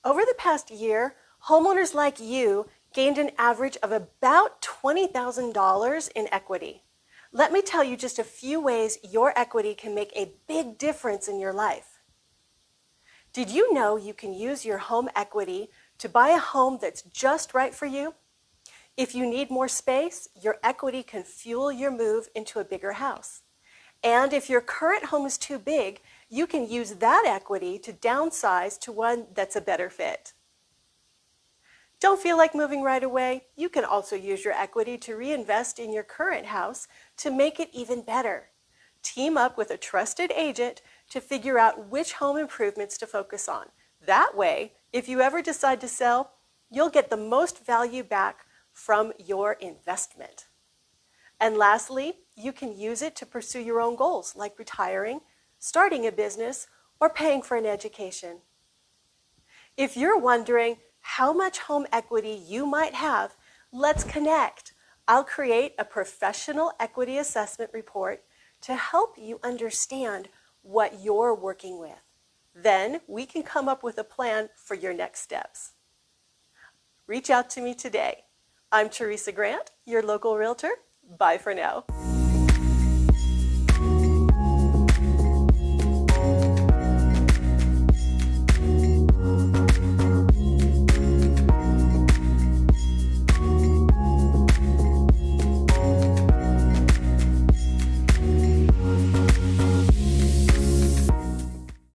Over the past year, homeowners like you gained an average of about $20,000 in equity. Let me tell you just a few ways your equity can make a big difference in your life. Did you know you can use your home equity to buy a home that's just right for you? If you need more space, your equity can fuel your move into a bigger house. And if your current home is too big, you can use that equity to downsize to one that's a better fit. Don't feel like moving right away? You can also use your equity to reinvest in your current house to make it even better. Team up with a trusted agent to figure out which home improvements to focus on. That way, if you ever decide to sell, you'll get the most value back from your investment. And lastly, you can use it to pursue your own goals like retiring, starting a business, or paying for an education. If you're wondering how much home equity you might have, let's connect. I'll create a professional equity assessment report to help you understand what you're working with. Then we can come up with a plan for your next steps. Reach out to me today. I'm Theresa Grant, your local realtor. Bye for now.